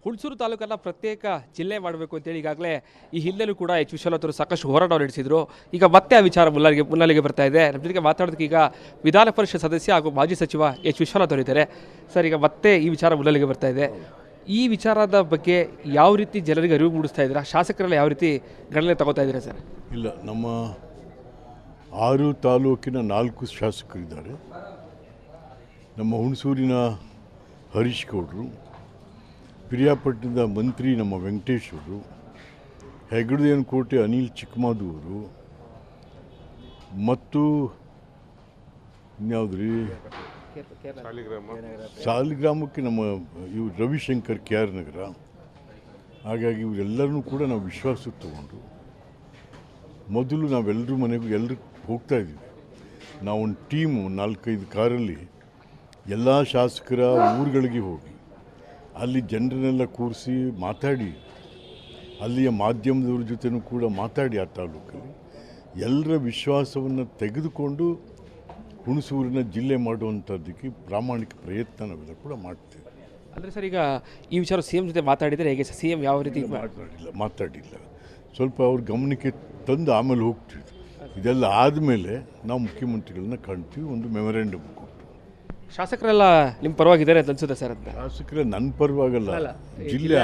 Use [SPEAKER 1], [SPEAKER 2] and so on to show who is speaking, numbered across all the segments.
[SPEAKER 1] ಹುಣಸೂರು ತಾಲೂಕನ್ನು ಪ್ರತ್ಯೇಕ ಜಿಲ್ಲೆ ಮಾಡಬೇಕು ಅಂತೇಳಿ ಈಗಾಗಲೇ ಈ ಹಿಂದೆನೂ ಕೂಡ ಎಚ್ ವಿಶ್ವನಾಥ್ ಅವರು ಸಾಕಷ್ಟು ಹೋರಾಟವನ್ನು ನಡೆಸಿದರು. ಈಗ ಮತ್ತೆ ಆ ವಿಚಾರ ಮುನ್ನೆಲೆಗೆ ಬರ್ತಾ ಇದೆ. ನಮ್ಮ ಜೊತೆಗೆ ಮಾತಾಡೋದಕ್ಕೆ ಈಗ ವಿಧಾನ ಪರಿಷತ್ ಸದಸ್ಯ ಹಾಗೂ ಮಾಜಿ ಸಚಿವ ಎಚ್ ವಿಶ್ವನಾಥ್ ಅವರಿದ್ದಾರೆ. ಸರ್, ಈಗ ಮತ್ತೆ ಈ ವಿಚಾರ ಮುನ್ನೆಲೆಗೆ ಬರ್ತಾ ಇದೆ. ಈ ವಿಚಾರದ ಬಗ್ಗೆ ಯಾವ ರೀತಿ ಜನರಿಗೆ ಅರಿವು ಮೂಡಿಸ್ತಾ ಇದ್ದೀರಾ? ಶಾಸಕರೆಲ್ಲ ಯಾವ ರೀತಿ ಗಣನೆ ತಗೋತಾ ಇದ್ದೀರಾ ಸರ್?
[SPEAKER 2] ಇಲ್ಲ, ನಮ್ಮ 6 ತಾಲೂಕಿನ 4 ಶಾಸಕರಿದ್ದಾರೆ. ನಮ್ಮ ಹುಣಸೂರಿನ ಹರೀಶ್ ಗೌಡರು, ಪಿರಿಯಾಪಟ್ಟಣದ ಮಂತ್ರಿ ನಮ್ಮ ವೆಂಕಟೇಶ್ ಅವರು, ಹೆಗ್ಗಡದೇವನಕೋಟೆ ಅನಿಲ್ ಚಿಕ್ಕಮಾದೂರು ಮತ್ತು ಇನ್ಯಾವುದ್ರಿ ಸಾಲಿಗ್ರಾಮಕ್ಕೆ ನಮ್ಮ ಇವರು ರವಿಶಂಕರ್ KR ನಗರ. ಹಾಗಾಗಿ ಇವರೆಲ್ಲರನ್ನೂ ಕೂಡ ನಾವು ವಿಶ್ವಾಸಕ್ಕೆ ತಗೊಂಡು ಮೊದಲು ನಾವೆಲ್ಲರೂ ಮನೆಗೂ ಎಲ್ಲರೂ ಹೋಗ್ತಾ ಇದ್ದೀವಿ. ನಾವೊಂದು ಟೀಮು 4-5 ಕಾರಲ್ಲಿ ಎಲ್ಲ ಶಾಸಕರ ಊರುಗಳಿಗೆ ಹೋಗಿ ಅಲ್ಲಿ ಜನರನ್ನೆಲ್ಲ ಕೂರಿಸಿ ಮಾತಾಡಿ, ಅಲ್ಲಿಯ ಮಾಧ್ಯಮದವ್ರ ಜೊತೆನೂ ಕೂಡ ಮಾತಾಡಿ ಆ ತಾಲೂಕಲ್ಲಿ ಎಲ್ಲರ ವಿಶ್ವಾಸವನ್ನು ತೆಗೆದುಕೊಂಡು ಹುಣಸೂರಿನ ಜಿಲ್ಲೆ ಮಾಡುವಂಥದ್ದಕ್ಕೆ ಪ್ರಾಮಾಣಿಕ ಪ್ರಯತ್ನ ನಾವೆಲ್ಲ ಕೂಡ ಮಾಡ್ತೇವೆ.
[SPEAKER 1] ಅಂದರೆ ಸರ್, ಈಗ ಈ ವಿಚಾರ CM ಜೊತೆ ಮಾತಾಡಿದರೆ ಹೇಗೆ? CM ಯಾವ ರೀತಿ
[SPEAKER 2] ಮಾತಾಡಿಲ್ಲ. ಸ್ವಲ್ಪ ಅವ್ರ ಗಮನಕ್ಕೆ ತಂದು ಆಮೇಲೆ ಹೋಗ್ತೀವಿ. ಇದೆಲ್ಲ ಆದಮೇಲೆ ನಾವು ಮುಖ್ಯಮಂತ್ರಿಗಳನ್ನ ಕಾಣ್ತೀವಿ, ಒಂದು ಮೆಮೊರೆಂಡಮ್ ಕೊಟ್ಟು.
[SPEAKER 1] ಶಾಸಕರೆಲ್ಲ ನಿಮ್ಮ ಪರವಾಗಿದ್ದಾರೆ ಅಂತ ಅನ್ಸುತ್ತೆ ಸರ್? ಅಂತ
[SPEAKER 2] ಶಾಸಕರೇ ನನ್ನ ಪರವಾಗಲ್ಲ, ಜಿಲ್ಲೆ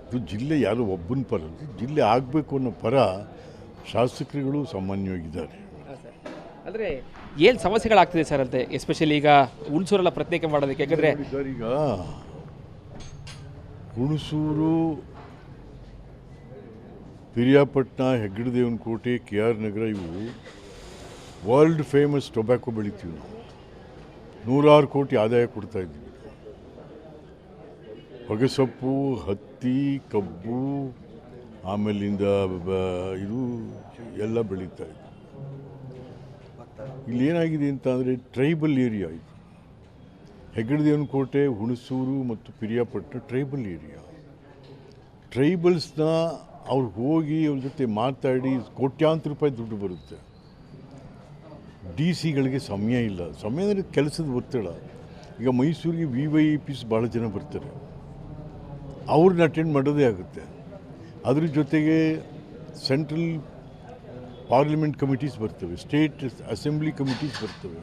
[SPEAKER 2] ಇದು ಜಿಲ್ಲೆ ಯಾರೋ ಒಬ್ಬನ ಪರ, ಜಿಲ್ಲೆ ಆಗಬೇಕು ಅನ್ನೋ ಪರ ಶಾಸಕರುಗಳು ಸಾಮಾನ್ಯವಾಗಿದ್ದಾರೆ.
[SPEAKER 1] ಅಂದರೆ ಏನು ಸಮಸ್ಯೆಗಳಾಗ್ತಿದೆ ಸರ್ ಅಂತೆ, ಎಸ್ಪೆಷಲಿ ಈಗ ಹುಣಸೂರೆಲ್ಲ ಪ್ರತ್ಯೇಕ ಮಾಡೋದಕ್ಕೆ? ಯಾಕಂದರೆ
[SPEAKER 2] ಈಗ ಹುಣಸೂರು, ಪಿರಿಯಾಪಟ್ಟಣ, ಹೆಗ್ಗಡದೇವನಕೋಟೆ, KR ನಗರ ಇವು ವರ್ಲ್ಡ್ ಫೇಮಸ್ ಟೊಬ್ಯಾಕೊ ಬೆಳಿತೀವಿ ನಾವು. 100 ಕೋಟಿ ಆದಾಯ ಕೊಡ್ತಾ ಇದ್ದೀವಿ. ಹೊಗೆಸೊಪ್ಪು, ಹತ್ತಿ, ಕಬ್ಬು, ಆಮೇಲಿಂದ ಇದು ಎಲ್ಲ ಬೆಳೀತಾ ಇದ್ದೀವಿ. ಇಲ್ಲಿ ಏನಾಗಿದೆ ಅಂತ ಅಂದರೆ ಟ್ರೈಬಲ್ ಏರಿಯಾ ಇದು. ಹೆಗ್ಗಡದೇವನಕೋಟೆ, ಹುಣಸೂರು ಮತ್ತು ಪಿರಿಯಾಪಟ್ಟಣ ಟ್ರೈಬಲ್ ಏರಿಯಾ. ಟ್ರೈಬಲ್ಸ್ನ ಅವ್ರು ಹೋಗಿ ಅವ್ರ ಜೊತೆ ಮಾತಾಡಿ ಕೋಟ್ಯಾಂತರ ರೂಪಾಯಿ ದುಡ್ಡು ಬರುತ್ತೆ. DC ಗಳಿಗೆ ಸಮಯ ಇಲ್ಲ. ಸಮಯ ಅಂದರೆ ಕೆಲಸದ ಒತ್ತಡ. ಈಗ ಮೈಸೂರಿಗೆ VVIPs ಭಾಳ ಜನ ಬರ್ತಾರೆ, ಅವ್ರನ್ನ ಅಟೆಂಡ್ ಮಾಡೋದೇ ಆಗುತ್ತೆ. ಅದ್ರ ಜೊತೆಗೆ ಸೆಂಟ್ರಲ್ ಪಾರ್ಲಿಮೆಂಟ್ ಕಮಿಟೀಸ್ ಬರ್ತವೆ, ಸ್ಟೇಟ್ ಅಸೆಂಬ್ಲಿ ಕಮಿಟೀಸ್ ಬರ್ತವೆ.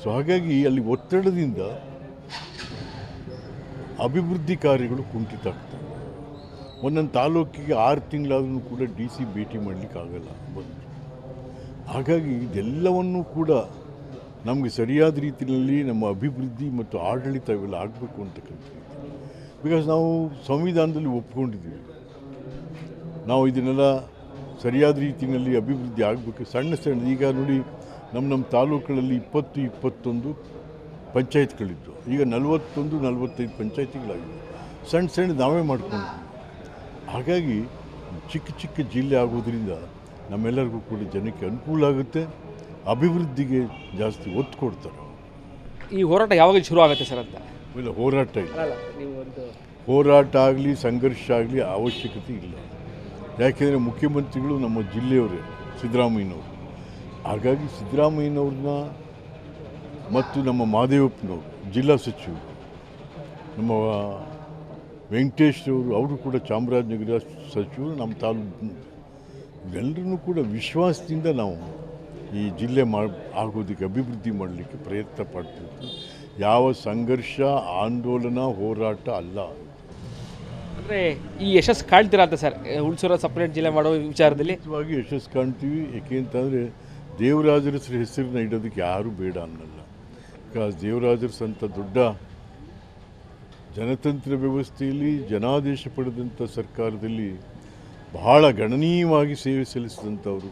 [SPEAKER 2] ಸೊ ಹಾಗಾಗಿ ಅಲ್ಲಿ ಒತ್ತಡದಿಂದ ಅಭಿವೃದ್ಧಿ ಕಾರ್ಯಗಳು ಕುಂಠಿತ ಆಗ್ತವೆ. ಒಂದೊಂದು ತಾಲೂಕಿಗೆ 6 ತಿಂಗಳಾದ್ರೂ ಕೂಡ DC ಭೇಟಿ ಮಾಡಲಿಕ್ಕಾಗಲ್ಲ ಬಂದು. ಹಾಗಾಗಿ ಇದೆಲ್ಲವನ್ನೂ ಕೂಡ ನಮಗೆ ಸರಿಯಾದ ರೀತಿಯಲ್ಲಿ ನಮ್ಮ ಅಭಿವೃದ್ಧಿ ಮತ್ತು ಆಡಳಿತ ಇವೆಲ್ಲ ಆಗಬೇಕು ಅಂತಕ್ಕಂಥದ್ದು. ಬಿಕಾಸ್ ನಾವು ಸಂವಿಧಾನದಲ್ಲಿ ಒಪ್ಕೊಂಡಿದ್ದೀವಿ, ನಾವು ಇದನ್ನೆಲ್ಲ ಸರಿಯಾದ ರೀತಿಯಲ್ಲಿ ಅಭಿವೃದ್ಧಿ ಆಗಬೇಕು. ಸಣ್ಣ ಈಗ ನೋಡಿ, ನಮ್ಮ ತಾಲೂಕುಗಳಲ್ಲಿ 20-21 ಪಂಚಾಯತ್ಗಳಿದ್ದು, ಈಗ 41-45 ಪಂಚಾಯತಿಗಳಾಗಿದೆ. ಸಣ್ಣ ನಾವೇ ಮಾಡ್ಕೊಂಡಿದ್ವಿ. ಹಾಗಾಗಿ ಚಿಕ್ಕ ಜಿಲ್ಲೆ ಆಗೋದ್ರಿಂದ ನಮ್ಮೆಲ್ಲರಿಗೂ ಕೂಡ ಜನಕ್ಕೆ ಅನುಕೂಲ ಆಗುತ್ತೆ, ಅಭಿವೃದ್ಧಿಗೆ ಜಾಸ್ತಿ ಒತ್ತು ಕೊಡ್ತಾರೆ.
[SPEAKER 1] ಈ ಹೋರಾಟ ಯಾವಾಗ ಶುರು ಆಗುತ್ತೆ ಸರ್ ಅಂತ?
[SPEAKER 2] ಇಲ್ಲ, ಹೋರಾಟ ಇಲ್ಲ. ಹೋರಾಟ ಆಗಲಿ ಸಂಘರ್ಷ ಆಗಲಿ ಅವಶ್ಯಕತೆ ಇಲ್ಲ. ಯಾಕೆಂದರೆ ಮುಖ್ಯಮಂತ್ರಿಗಳು ನಮ್ಮ ಜಿಲ್ಲೆಯವರೇ, ಸಿದ್ದರಾಮಯ್ಯನವರು. ಹಾಗಾಗಿ ಸಿದ್ದರಾಮಯ್ಯನವ್ರನ್ನ ಮತ್ತು ನಮ್ಮ ಮಹದೇವಪ್ಪನವರು ಜಿಲ್ಲಾ ಸಚಿವರು, ನಮ್ಮ ವೆಂಕಟೇಶ್ ಅವರು ಕೂಡ ಚಾಮರಾಜನಗರ ಸಚಿವರು, ನಮ್ಮ ತಾಲೂಕು, ಎಲ್ಲರನ್ನೂ ಕೂಡ ವಿಶ್ವಾಸದಿಂದ ನಾವು ಈ ಜಿಲ್ಲೆ ಆಗೋದಕ್ಕೆ, ಅಭಿವೃದ್ಧಿ ಮಾಡಲಿಕ್ಕೆ ಪ್ರಯತ್ನ ಪಡ್ತೀವಿ. ಯಾವ ಸಂಘರ್ಷ, ಆಂದೋಲನ, ಹೋರಾಟ ಅಲ್ಲ.
[SPEAKER 1] ಅಂದರೆ ಈ ಯಶಸ್ಸು ಕಾಣ್ತೀರಾ ಅಂತ ಸರ್ ಹುಣಸೂರ ಸಪ್ರೇಟ್ ಜಿಲ್ಲೆ ಮಾಡೋ ವಿಚಾರದಲ್ಲಿ? ನಿಜವಾಗಿ
[SPEAKER 2] ಯಶಸ್ಸು ಕಾಣ್ತೀವಿ. ಏಕೆ ಅಂತಂದರೆ ದೇವರಾಜರ ಹೆಸರನ್ನ ಇಡೋದಕ್ಕೆ ಯಾರೂ ಬೇಡ ಅನ್ನಲ್ಲ. ಬಿಕಾಸ್ ದೇವರಾಜರ್ಸ್ ಅಂತ ದೊಡ್ಡ ಜನತಂತ್ರ ವ್ಯವಸ್ಥೆಯಲ್ಲಿ, ಜನಾದೇಶ ಪಡೆದಂಥ ಸರ್ಕಾರದಲ್ಲಿ ಬಹಳ ಗಣನೀಯವಾಗಿ ಸೇವೆ ಸಲ್ಲಿಸಿದಂಥವರು.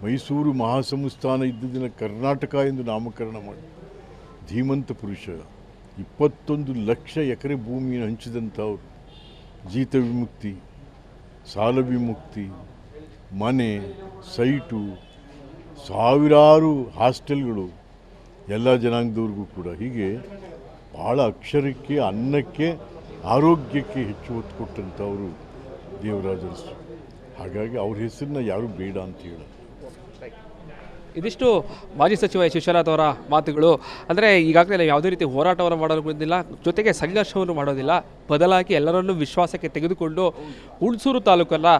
[SPEAKER 2] ಮೈಸೂರು ಮಹಾಸಂಸ್ಥಾನ ಇದ್ದುದನ್ನು ಕರ್ನಾಟಕ ಎಂದು ನಾಮಕರಣ ಮಾಡಿ ಧೀಮಂತ ಪುರುಷ. 21 ಲಕ್ಷ ಎಕರೆ ಭೂಮಿಯನ್ನು ಹಂಚಿದಂಥವ್ರು. ಜೀತ ವಿಮುಕ್ತಿ, ಸಾಲ ವಿಮುಕ್ತಿ, ಮನೆ, ಸೈಟು, ಸಾವಿರಾರು ಹಾಸ್ಟೆಲ್ಗಳು ಎಲ್ಲ ಜನಾಂಗದವ್ರಿಗೂ ಕೂಡ. ಹೀಗೆ ಭಾಳ ಅಕ್ಷರಕ್ಕೆ, ಅನ್ನಕ್ಕೆ, ಆರೋಗ್ಯಕ್ಕೆ ಹೆಚ್ಚು ಒತ್ತು ಕೊಟ್ಟಂಥವರು ದೇವರಾಜರು. ಹಾಗಾಗಿ ಅವ್ರ ಹೆಸರನ್ನ ಯಾರೂ ಬೇಡ ಅಂತ ಹೇಳೋದು.
[SPEAKER 1] ಇದಿಷ್ಟು ಮಾಜಿ ಸಚಿವ ಎಚ್ ವಿಶ್ವನಾಥ್ ಅವರ ಮಾತುಗಳು. ಅಂದರೆ ಈಗಾಗಲೇ ನಾವು ಯಾವುದೇ ರೀತಿ ಹೋರಾಟವನ್ನು ಮಾಡಲು ಬಂದಿಲ್ಲ, ಜೊತೆಗೆ ಸಂಘರ್ಷವನ್ನು ಮಾಡೋದಿಲ್ಲ, ಬದಲಾಗಿ ಎಲ್ಲರನ್ನೂ ವಿಶ್ವಾಸಕ್ಕೆ ತೆಗೆದುಕೊಂಡು ಹುಣಸೂರು ತಾಲೂಕನ್ನು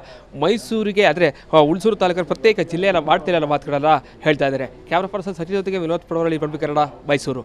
[SPEAKER 1] ಮೈಸೂರಿಗೆ, ಅಂದರೆ ಹುಣಸೂರು ತಾಲೂಕನ್ನು ಪ್ರತ್ಯೇಕ ಜಿಲ್ಲೆಯನ್ನು ಮಾಡ್ತಿಲ್ಲ ಅನ್ನೋ ಮಾತುಗಳನ್ನು ಹೇಳ್ತಾ ಇದ್ದಾರೆ. ಕ್ಯಾಮ್ರಾ ಪರ್ಸನ್ ಸಚಿವ ಜೊತೆಗೆ ವಿನೋದ್ ಪಡವಳ್ಳಿ, ಕನ್ನಡ, ಮೈಸೂರು.